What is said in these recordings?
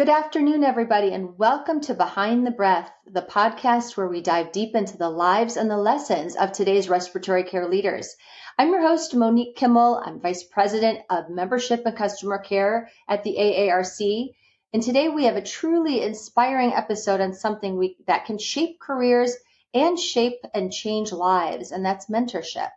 Good afternoon, everybody, and welcome to Behind the Breath, the podcast where we dive deep into the lives and the lessons of today's respiratory care leaders. I'm your host, Monique Kimmel. I'm Vice President of Membership and Customer Care at the AARC. And today we have a truly inspiring episode on something that can shape careers and shape and change lives, and that's mentorship.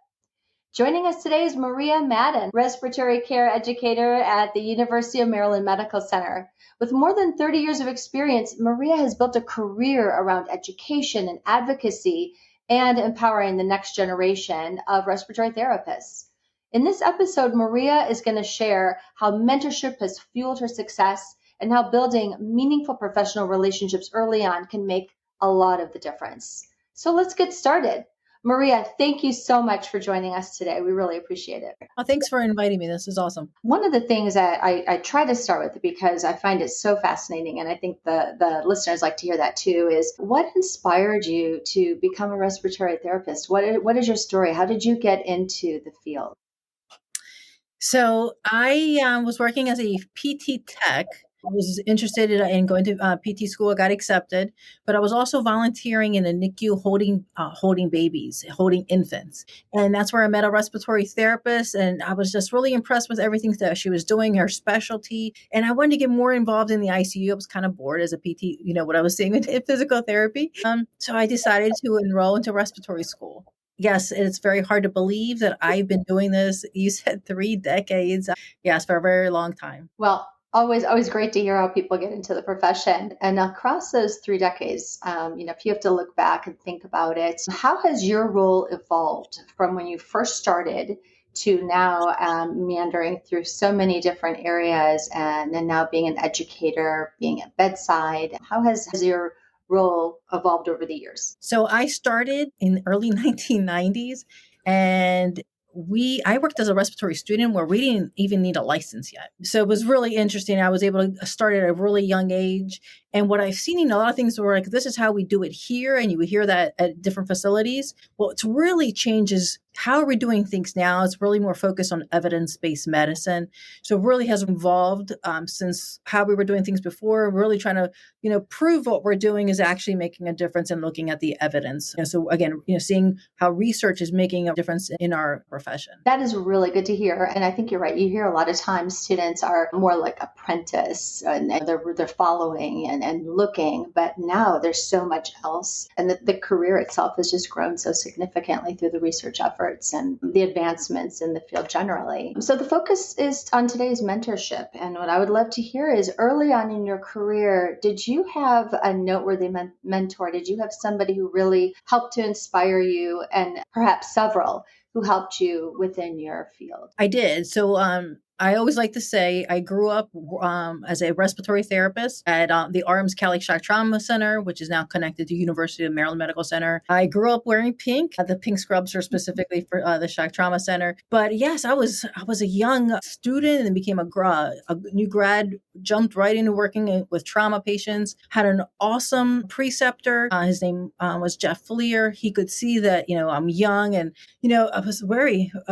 Joining us today is Maria Madden, respiratory care educator at the University of Maryland Medical Center. With more than 30 years of experience, Maria has built a career around education and advocacy and empowering the next generation of respiratory therapists. In this episode, Maria is going to share how mentorship has fueled her success and how building meaningful professional relationships early on can make a lot of the difference. So let's get started. Maria, thank you so much for joining us today. We really appreciate it. Oh, thanks for inviting me. This is awesome. One of the things that I try to start with, because I find it so fascinating, and I think the listeners like to hear that too, is what inspired you to become a respiratory therapist? What is your story? How did you get into the field? So I was working as a PT tech. I was interested in going to PT school. I got accepted, but I was also volunteering in a NICU holding babies, holding infants. And that's where I met a respiratory therapist. And I was just really impressed with everything that she was doing, her specialty. And I wanted to get more involved in the ICU. I was kind of bored as a PT, what I was seeing in physical therapy. So I decided to enroll into respiratory school. Yes, it's very hard to believe that I've been doing this. You said 3 decades. Yes, for a very long time. Well, always great to hear how people get into the profession. And across those 3 decades, if you have to look back and think about it, how has your role evolved from when you first started to now meandering through so many different areas and now being an educator, being at bedside? How has your role evolved over the years? So I started in the early 1990s, and I worked as a respiratory student where we didn't even need a license yet. So it was really interesting. I was able to start at a really young age. And what I've seen in a lot of things were like, this is how we do it here. And you would hear that at different facilities. Well, it's really changes how are we doing things now. It's really more focused on evidence-based medicine. So it really has evolved since how we were doing things before, really trying to, prove what we're doing is actually making a difference and looking at the evidence. And so again, seeing how research is making a difference in our profession. That is really good to hear. And I think you're right. You hear a lot of times students are more like apprentice and they're following and looking, but now there's so much else. And the career itself has just grown so significantly through the research efforts and the advancements in the field generally. So the focus is on today's mentorship. And what I would love to hear is early on in your career, did you have a noteworthy mentor? Did you have somebody who really helped to inspire you, and perhaps several who helped you within your field? I did. So I always like to say I grew up as a respiratory therapist at the Arms Cali Shock Trauma Center, which is now connected to University of Maryland Medical Center. I grew up wearing pink. The pink scrubs are specifically for the Shock Trauma Center. But yes, I was a young student and then became a new grad, jumped right into working with trauma patients, had an awesome preceptor. His name was Jeff Fleer. He could see that, I'm young and, I was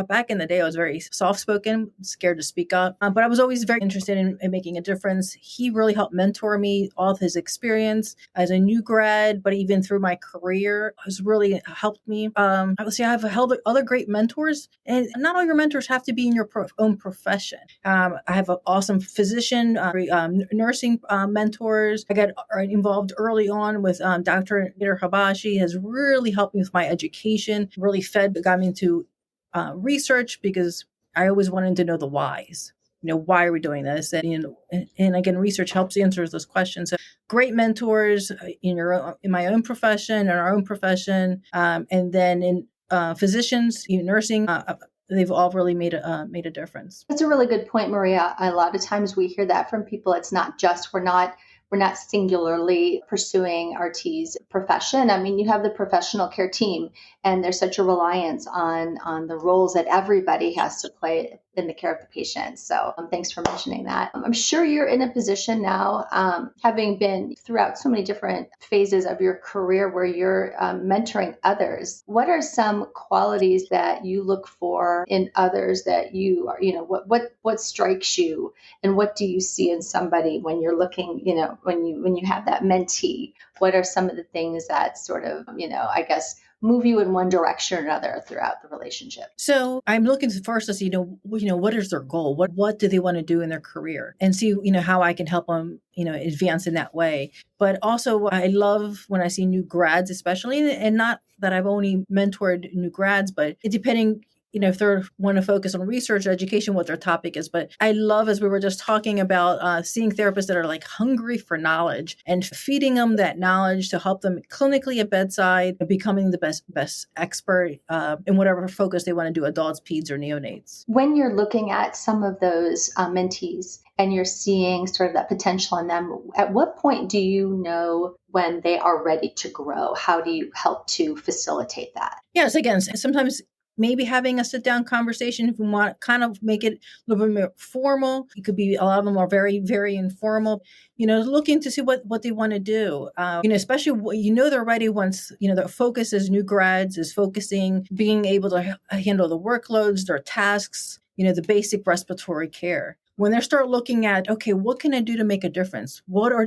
back in the day, I was very soft-spoken, scared to speak up, but I was always very interested in making a difference. He really helped mentor me, all of his experience as a new grad, but even through my career has really helped me. I would say I have held other great mentors, and not all your mentors have to be in your own profession. I have an awesome physician, nursing mentors. I got involved early on with Dr. Peter Habashi, has really helped me with my education, really got me into research because I always wanted to know the whys. Why are we doing this? And again, research helps answer those questions. So great mentors in my own profession, in our own profession, and then in physicians, nursing. They've all really made a difference. That's a really good point, Maria. A lot of times we hear that from people. It's not just we're not we're not singularly pursuing RT's profession. I mean, you have the professional care team, and there's such a reliance on the roles that everybody has to play in the care of the patient. So thanks for mentioning that. I'm sure you're in a position now, having been throughout so many different phases of your career where you're mentoring others. What are some qualities that you look for in others that you are, what strikes you, and what do you see in somebody when you're looking, when you have that mentee? What are some of the things that sort of, I guess, move you in one direction or another throughout the relationship? So I'm looking first to see, what is their goal? What do they want to do in their career, and see, how I can help them, advance in that way. But also, I love when I see new grads, especially, and not that I've only mentored new grads, but depending, if they want to focus on research, education, what their topic is. But I love, as we were just talking about, seeing therapists that are like hungry for knowledge and feeding them that knowledge to help them clinically at bedside, becoming the best expert in whatever focus they want to do, adults, peds, or neonates. When you're looking at some of those mentees and you're seeing sort of that potential in them, at what point do you know when they are ready to grow? How do you help to facilitate that? Yes, again, sometimes maybe having a sit down conversation, if we want to kind of make it a little bit more formal. It could be, a lot of them are very, very informal, looking to see what they want to do. Especially, they're ready once, their focus as new grads is focusing, being able to handle the workloads, their tasks, the basic respiratory care. When they start looking at, okay, what can I do to make a difference?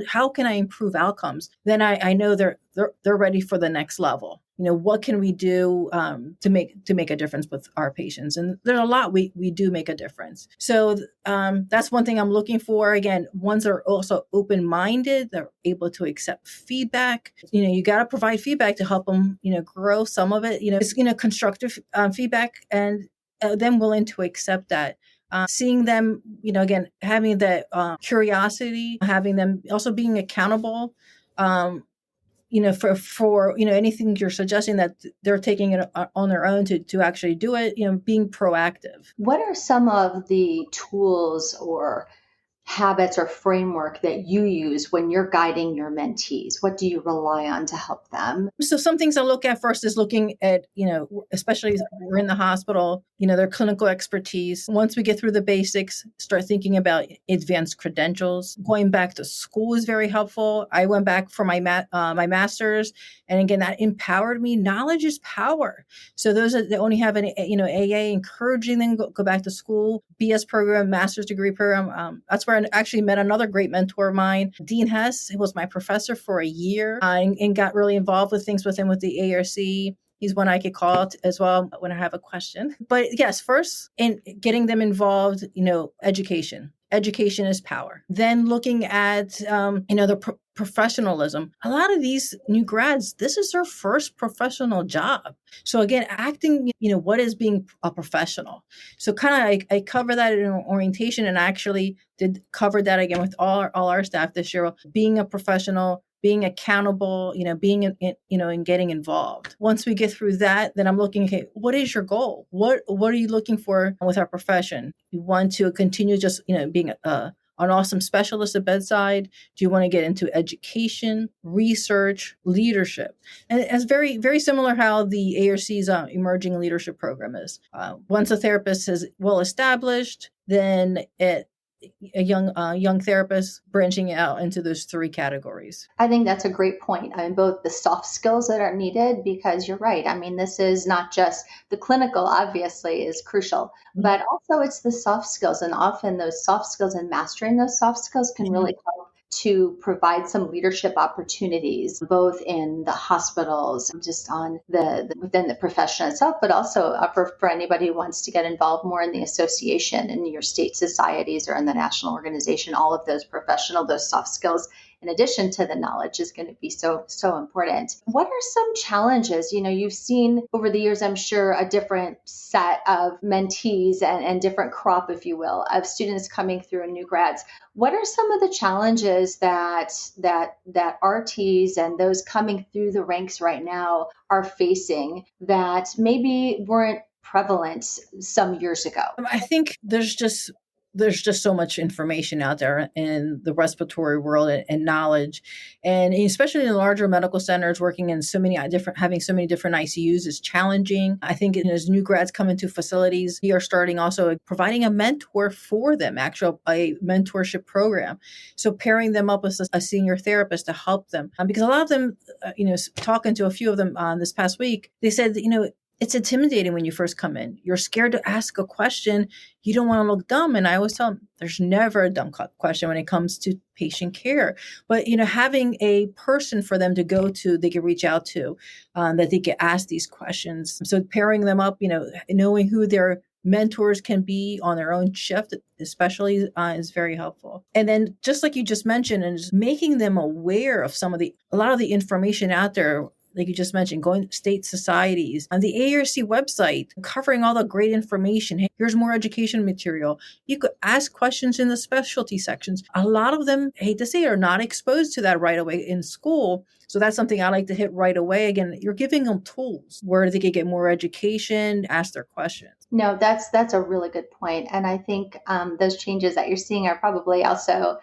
How can I improve outcomes? Then I know they're ready for the next level. What can we do to make a difference with our patients? And there's a lot we do make a difference. So that's one thing I'm looking for. Again, ones that are also open-minded, they're able to accept feedback. You got to provide feedback to help them, grow. Some of it, it's, constructive feedback, and them willing to accept that. Seeing them, again, having that curiosity, having them also being accountable, for anything you're suggesting that they're taking it on their own to actually do it, being proactive. What are some of the tools or habits or framework that you use when you're guiding your mentees? What do you rely on to help them? So some things I look at first is looking at, especially if we're in the hospital, their clinical expertise. Once we get through the basics, start thinking about advanced credentials. Going back to school is very helpful. I went back for my my master's, and again, that empowered me. Knowledge is power. So those that only have an, AA, encouraging them go back to school, BS program, master's degree program. That's where I actually met another great mentor of mine, Dean Hess. He was my professor for a year, and got really involved with things with him with the ARC. He's one I could call as well when I have a question. But yes, first, in getting them involved, education. Education is power. Then looking at, the professionalism. A lot of these new grads, this is their first professional job. So again, acting, what is being a professional? So kind of I cover that in orientation, and I actually did cover that again with all our staff this year. Being a professional, being accountable, being in getting involved. Once we get through that, then I'm looking, okay, what is your goal? What are you looking for with our profession? You want to continue just, being an awesome specialist at bedside? Do you want to get into education, research, leadership? And it's very, very similar how the ARC's emerging leadership program is. Once a therapist is well established, then a young therapist branching out into those three categories. I think that's a great point. I mean, both the soft skills that are needed, because you're right. I mean, this is not just the clinical, obviously, is crucial, but also it's the soft skills. And often those soft skills and mastering those soft skills can really help to provide some leadership opportunities, both in the hospitals, just on within the profession itself, but also for anybody who wants to get involved more in the association, in your state societies, or in the national organization. All of those those soft skills, in addition to the knowledge, is going to be so important. What are some challenges? You've seen over the years, I'm sure, a different set of mentees and different crop, if you will, of students coming through and new grads. What are some of the challenges that RTs and those coming through the ranks right now are facing that maybe weren't prevalent some years ago? I think there's just there's just so much information out there in the respiratory world and knowledge. And especially in larger medical centers, working in so many different, having so many different ICUs is challenging. I think as new grads come into facilities, we are starting also providing a mentor for them, a mentorship program. So pairing them up with a senior therapist to help them. Because a lot of them, talking to a few of them this past week, they said, it's intimidating when you first come in. You're scared to ask a question. You don't want to look dumb. And I always tell them there's never a dumb question when it comes to patient care. But, having a person for them to go to, they can reach out to, that they can ask these questions. So pairing them up, knowing who their mentors can be on their own shift, especially, is very helpful. And then just like you just mentioned, and just making them aware of a lot of the information out there, like you just mentioned, going to state societies, on the AARC website, covering all the great information. Hey, here's more education material. You could ask questions in the specialty sections. A lot of them, I hate to say, are not exposed to that right away in school. So that's something I like to hit right away. Again, you're giving them tools where they can get more education, ask their questions. No, that's a really good point. And I think those changes that you're seeing are probably also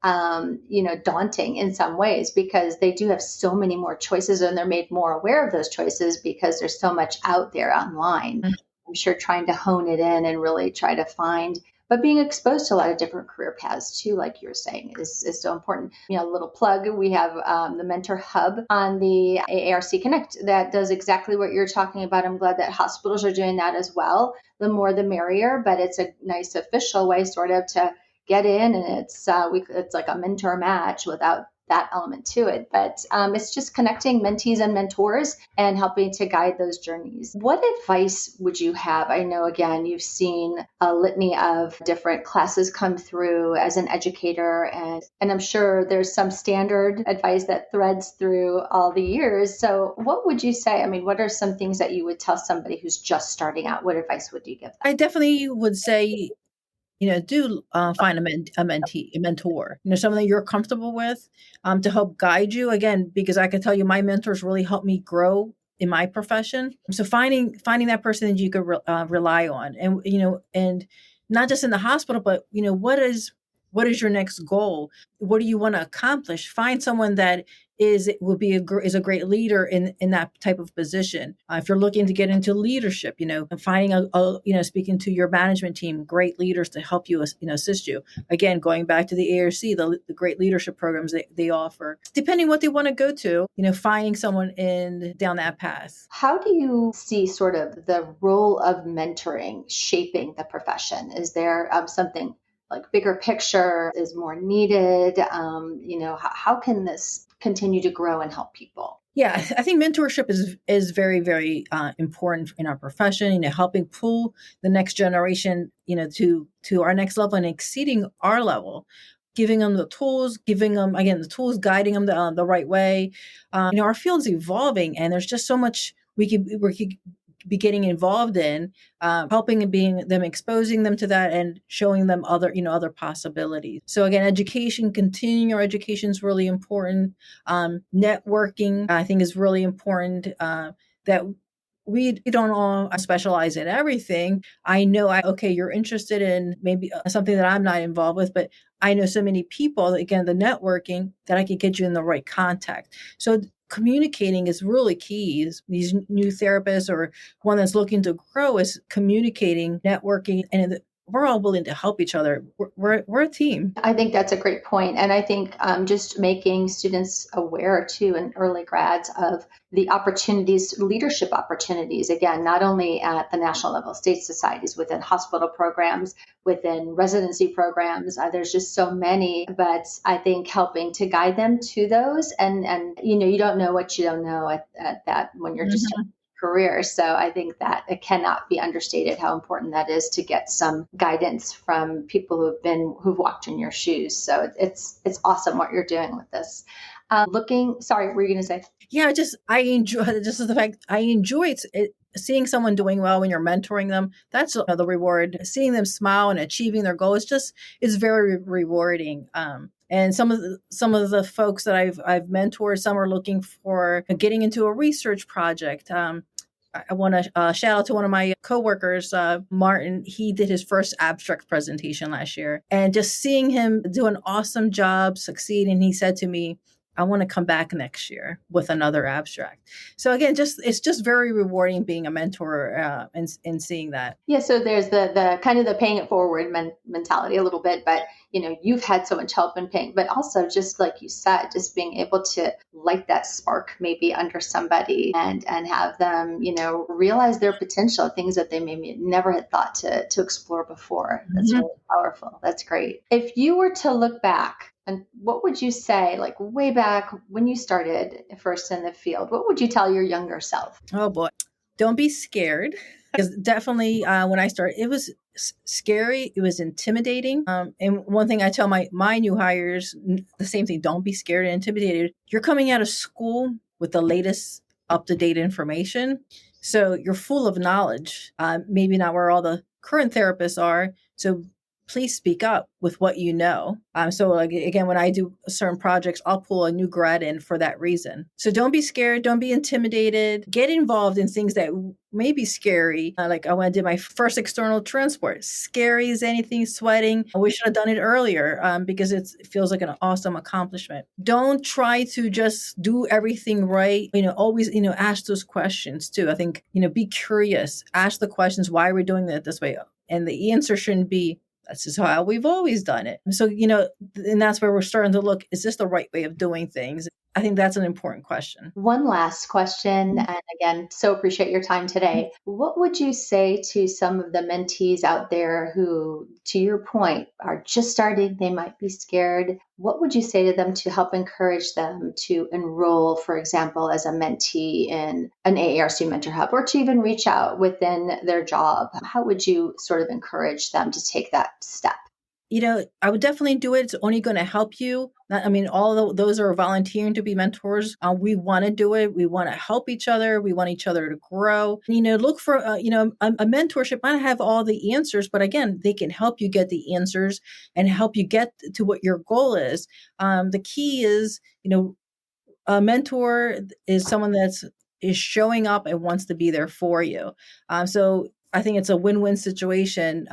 daunting in some ways, because they do have so many more choices and they're made more aware of those choices because there's so much out there online. Mm-hmm. I'm sure trying to hone it in and really try to find, but being exposed to a lot of different career paths too, like you were saying, is so important. A little plug, we have the Mentor Hub on the AARC Connect that does exactly what you're talking about. I'm glad that hospitals are doing that as well. The more the merrier, but it's a nice official way sort of to get in, and it's like a mentor match without that element to it. But it's just connecting mentees and mentors and helping to guide those journeys. What advice would you have? I know, again, you've seen a litany of different classes come through as an educator, and I'm sure there's some standard advice that threads through all the years. So what would you say? I mean, what are some things that you would tell somebody who's just starting out? What advice would you give them? I definitely would say, do find a mentor, someone that you're comfortable with, to help guide you. Again, because I can tell you, my mentors really helped me grow in my profession. So finding that person that you could rely on, and not just in the hospital, but what is your next goal? What do you want to accomplish? Find someone that is a great leader in that type of position. If you're looking to get into leadership, finding speaking to your management team, great leaders to help you, assist you. Again, going back to the AARC, the great leadership programs they offer, depending what they want to go to, finding someone down that path. How do you see sort of the role of mentoring shaping the profession? Is there something like bigger picture is more needed? How can this continue to grow and help people? Yeah, I think mentorship is very, very important in our profession. Helping pull the next generation, to our next level and exceeding our level, giving them the tools, guiding them the right way. Our field's evolving, and there's just so much we could be getting involved in, helping and being them, exposing them to that, and showing them other possibilities. So again, continuing your education is really important. Networking, I think, is really important. That we don't all specialize in everything. I know, you're interested in maybe something that I'm not involved with, but I know so many people, again, the networking, that I can get you in the right contact. So communicating is really key. These new therapists or one that's looking to grow is communicating, networking, and we're all willing to help each other. We're a team. I think that's a great point. And I think just making students aware too, and early grads, of the opportunities, leadership opportunities, again, not only at the national level, state societies, within hospital programs, within residency programs. There's just so many, but I think helping to guide them to those, and you don't know what you don't know at that when you're just starting career. So I think that it cannot be understated how important that is to get some guidance from people who've walked in your shoes. So it's awesome what you're doing with this. Sorry, what were you going to say? Yeah, I enjoy the fact I enjoy it. Seeing someone doing well when you're mentoring them, that's the reward. Seeing them smile and achieving their goal is very rewarding. And some of the folks that I've mentored, some are looking for getting into a research project. I want to shout out to one of my coworkers, Martin. He did his first abstract presentation last year, and just seeing him do an awesome job, succeed, and he said to me, I want to come back next year with another abstract. So again, it's just very rewarding being a mentor and seeing that. Yeah, so there's the kind of the paying it forward mentality a little bit, but you've had so much help in paying, but also just like you said, just being able to light that spark maybe under somebody and have them, realize their potential, things that they maybe never had thought to explore before. That's really powerful. That's great. If you were to look back, and what would you say, like way back when you started first in the field, what would you tell your younger self? Oh boy, don't be scared. Because definitely when I started, it was scary. It was intimidating. And one thing I tell my new hires, the same thing: don't be scared and intimidated. You're coming out of school with the latest up to date information, so you're full of knowledge. Maybe not where all the current therapists are. So please speak up with what you know. So like, again, when I do certain projects, I'll pull a new grad in for that reason. So don't be scared. Don't be intimidated. Get involved in things that may be scary. Like when I did my first external transport, scary as anything, sweating. We should have done it earlier because it feels like an awesome accomplishment. Don't try to just do everything right. Always, ask those questions too. I think, be curious, ask the questions, why are we doing it this way? And the answer shouldn't be, this is how we've always done it. So, and that's where we're starting to look, is this the right way of doing things? I think that's an important question. One last question, and again, so appreciate your time today. What would you say to some of the mentees out there who, to your point, are just starting, they might be scared? What would you say to them to help encourage them to enroll, for example, as a mentee in an AARC Mentor Hub, or to even reach out within their job? How would you sort of encourage them to take that step? I would definitely do it. It's only going to help you. I mean, all of those are volunteering to be mentors. We want to do it. We want to help each other. We want each other to grow. Look for, a mentorship might not have all the answers, but again, they can help you get the answers and help you get to what your goal is. The key is, a mentor is someone is showing up and wants to be there for you. So I think it's a win-win situation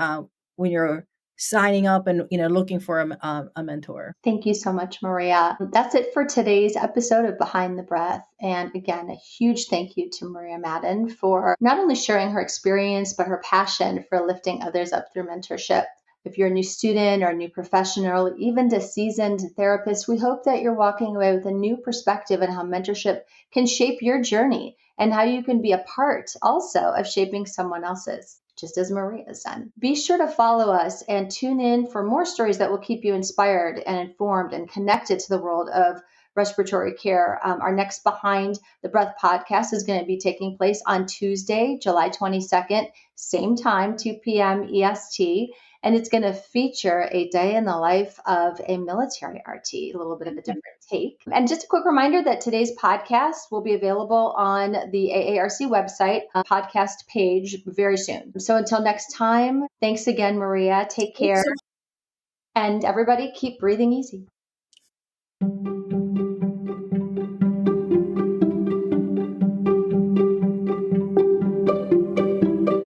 when you're signing up and looking for a mentor. Thank you so much, Maria. That's it for today's episode of Behind the Breath. And again, a huge thank you to Maria Madden for not only sharing her experience, but her passion for lifting others up through mentorship. If you're a new student or a new professional, even a seasoned therapist, we hope that you're walking away with a new perspective on how mentorship can shape your journey and how you can be a part also of shaping someone else's, just as Maria's done. Be sure to follow us and tune in for more stories that will keep you inspired and informed and connected to the world of respiratory care. Our next Behind the Breath podcast is going to be taking place on Tuesday, July 22nd, same time, 2 p.m. EST. And it's going to feature a day in the life of a military RT, a little bit of a different take. And just a quick reminder that today's podcast will be available on the AARC website podcast page very soon. So until next time, thanks again, Maria. Take care. And everybody keep breathing easy.